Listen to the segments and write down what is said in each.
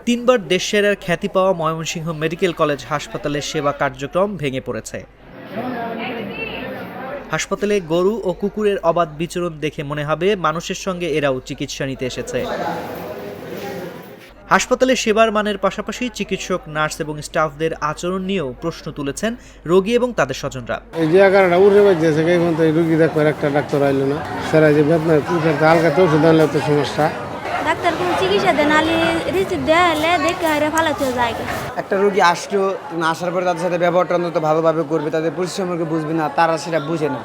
তিনবার দেশ সেরার খ্যাতি পাওয়া ময়মনসিংহ মেডিকেল কলেজ হাসপাতালের সেবা কার্যক্রম ভেঙে পড়েছে। হাসপাতালে গরু ও কুকুরের অবাধ বিচরণ দেখে মনে হবে মানুষের সঙ্গে এরাও চিকিৎসা নিতে এসেছে। হাসপাতালে সেবার মানের পাশাপাশি চিকিৎসক, নার্স এবং স্টাফদের আচরণ নিয়েও প্রশ্ন তুলেছেন রোগী এবং তাদের স্বজনরা। এই যে এগারোটা উঠে বাজছে এখন তো রুগী দেখবার একটা ডাক্তার আইলো না, স্যার যে বেতন হালকা তো ওষুধ আনলে তো সমস্যা। ডাক্তার কোনো চিকিৎসা দেন আলি রিসিপ্ট দেয়ালে দেখে হারে ফালাতে যায়। একটা রোগী আসলো, আসার পরে তাদের সাথে ব্যবহারটা অন্তত ভালোভাবে করবে, তাদের পরিশ্রমকে বুঝবে না, তারা সেটা বুঝে না।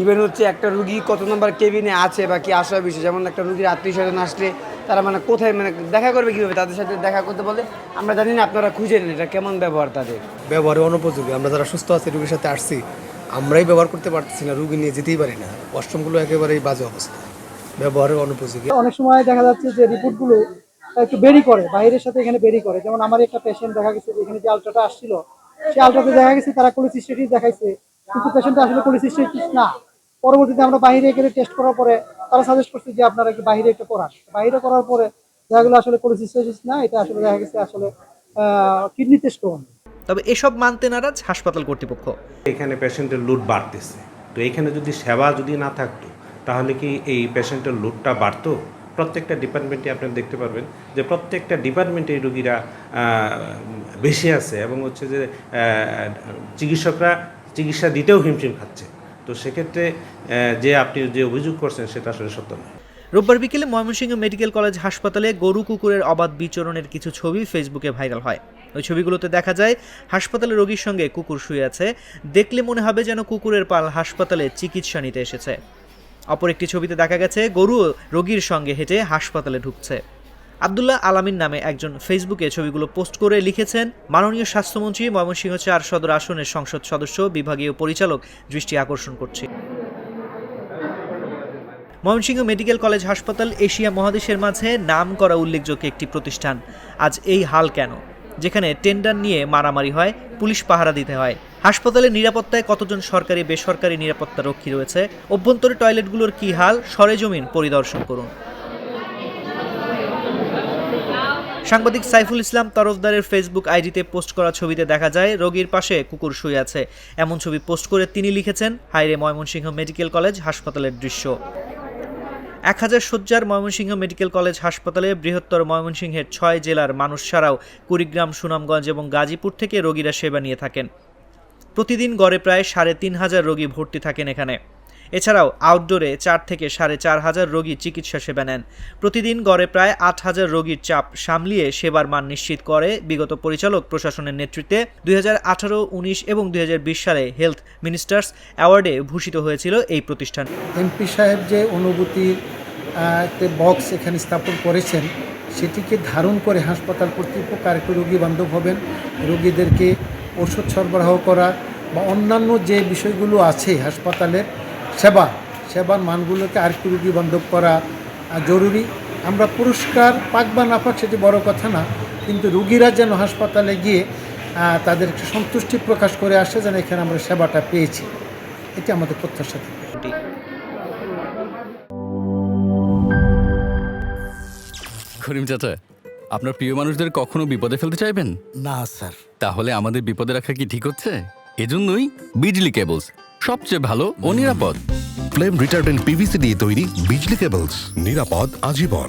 ইভেন হচ্ছে একটা রুগী কত নম্বর কেবিনে আছে বা কি আসার বিষয়, যেমন একটা রুগীর আত্মীয় স্বজন আসলে তারা কোথায় দেখা করবে কীভাবে, তাদের সাথে দেখা করতে বলে আমরা জানি না, আপনারা খুঁজে নেন এটা কেমন ব্যবহার তাদের। ব্যবহারে অনুপযোগী। আমরা যারা সুস্থ আছি রুগীর সাথে আসছি, আমরাই ব্যবহার করতে পারতেছি না, রুগী নিয়ে যেতেই পারি না। ওয়াশরুমগুলো একেবারেই বাজে অবস্থা, ব্যবহারে অনুপযোগী। অনেক সময় দেখা যাচ্ছে যে রিপোর্টগুলো একটু বেরি করে, বাইরের সাথে এখানে বেরি করে। যেমন আমার একটা পেশেন্ট দেখা গেছে এখানে যে আলট্রাটা আসছিল, সেই আলট্রাতে দেখা গেছে তারা কোলিসিস্টেটিস দেখাইছে, কিন্তু পেশেন্টটা আসলে কোলিসিস্টেটিস না। পরবর্তীতে আমরা বাইরে গেলে টেস্ট করার পরে তারা সাজেস্ট করছে যে আপনারা কি বাইরে একটা করান। বাইরে করার পরে দেখা গেলো আসলে কোলিসিস্টেটিস না, এটা আসলে দেখা গেছে আসলে কিডনিতে স্টোন। তবে এসব মানতে নারাজ হাসপাতাল কর্তৃপক্ষ। এখানে পেশেন্টের লোড বাড়তেছে, তো এখানে যদি সেবা যদি না থাকতো তাহলে কি এই পেশেন্টের লোডটা বাড়তো? প্রত্যেকটা ডিপার্টমেন্টে আপনি দেখতে পারবেন যে প্রত্যেকটা ডিপার্টমেন্টে এই রোগীরা বেশি আছে এবং হচ্ছে যে চিকিৎসকরা চিকিৎসা দিতেও হিমশিম খাচ্ছে। তো সেক্ষেত্রে যে আপনি যে অভিযোগ করছেন সেটা আসলে সত্য নয়। রোববার বিকেলে ময়মনসিংহ মেডিকেল কলেজ হাসপাতালে গরু কুকুরের অবাধ বিচরণের কিছু ছবি ফেসবুকে ভাইরাল হয়। ওই ছবিগুলোতে দেখা যায় হাসপাতালে রোগীর সঙ্গে কুকুর শুয়ে আছে। দেখলে মনে হবে যেন কুকুরের পাল হাসপাতালে চিকিৎসা নিতে এসেছে। অপর একটি ছবিতে দেখা গেছে গরু রোগীর সঙ্গে হেঁটে হাসপাতালে ঢুকছে। আব্দুল্লাহ আলামিন নামে একজন ফেসবুকে ছবিগুলো পোস্ট করে লিখেছেন, মাননীয় স্বাস্থ্যমন্ত্রী, ময়মনসিংহ ৪ সদর আসনের সংসদ সদস্য, বিভাগীয় পরিচালক দৃষ্টি আকর্ষণ করছি। ময়মনসিংহ মেডিকেল কলেজ হাসপাতাল এশিয়া মহাদেশের মাঝে নাম করা উল্লেখযোগ্য একটি প্রতিষ্ঠান। আজ এই হাল কেন? যেখানে টেন্ডার নিয়ে মারামারি হয়, পুলিশ পাহারা দিতে হয়। হাসপাতালের নিরাপত্তায় কতজন সরকারি বেসরকারি নিরাপত্তা রক্ষী রয়েছে? অভ্যন্তরে টয়লেটগুলোর কি হাল? সরেজমিন পরিদর্শন করুন। সাংবাদিক সাইফুল ইসলাম তরফদারের ফেসবুক আইডিতে পোস্ট করা ছবিতে দেখা যায় রোগীর পাশে কুকুর শুয়ে আছে। এমন ছবি পোস্ট করে তিনি লিখেছেন, হায়রে ময়মনসিংহ মেডিকেল কলেজ হাসপাতালের দৃশ্য। 1000 শয্যার ময়মনসিংহ মেডিকেল কলেজ হাসপাতালে বৃহত্তর ময়মনসিংহের 6 জেলার মানুষ ছাড়াও কুড়িগ্রাম, সুনামগঞ্জ এবং গাজীপুর থেকে রোগীরা সেবা নিয়ে থাকেন। প্রতিদিন গড়ে প্রায় 3500 রোগী ভর্তি থাকেন এখানে। এছাড়াও আউটডোরে 4 থেকে 4500 রোগী চিকিৎসা সেবা নেন। প্রতিদিন গড়ে প্রায় 8000 রোগীর চাপ সামলিয়ে সেবার মান নিশ্চিত করে বিগত পরিচালক প্রশাসনের নেতৃত্বে 2018, 19 এবং 2020 সালে হেলথ মিনিস্টার্স অ্যাওয়ার্ডে ভূষিত হয়েছিল এই প্রতিষ্ঠান। এমপি সাহেব যে অনুভূতির বক্স এখানে স্থাপন করেছেন, সেটিকে ধারণ করে হাসপাতাল কর্তৃপক্ষ আরেকটু রোগী বান্ধব হবেন। রোগীদেরকে ওষুধ সরবরাহ করা বা অন্যান্য যে বিষয়গুলো আছে হাসপাতালের সেবার মানগুলোকে আরেকটু রোগী বান্ধব করা জরুরি। আমরা পুরস্কার পাক বা না পাক সেটি বড় কথা না, কিন্তু রোগীরা যেন হাসপাতালে গিয়ে তাদের একটু সন্তুষ্টি প্রকাশ করে আসে যেন এখানে আমরা সেবাটা পেয়েছি, এটি আমাদের প্রত্যাশা থাকে। করিম চাচা, আপনার প্রিয় মানুষদের কখনো বিপদে ফেলতে চাইবেন না স্যার। তাহলে আমাদের বিপদে রাখা কি ঠিক হচ্ছে? এজন্যই বিজলি কেবলস সবচেয়ে ভালো ও নিরাপদ। ফ্লেম রিটার্ডেন্ট পিভিসি দিয়ে তৈরি বিজলি কেবলস, নিরাপদ আজীবন।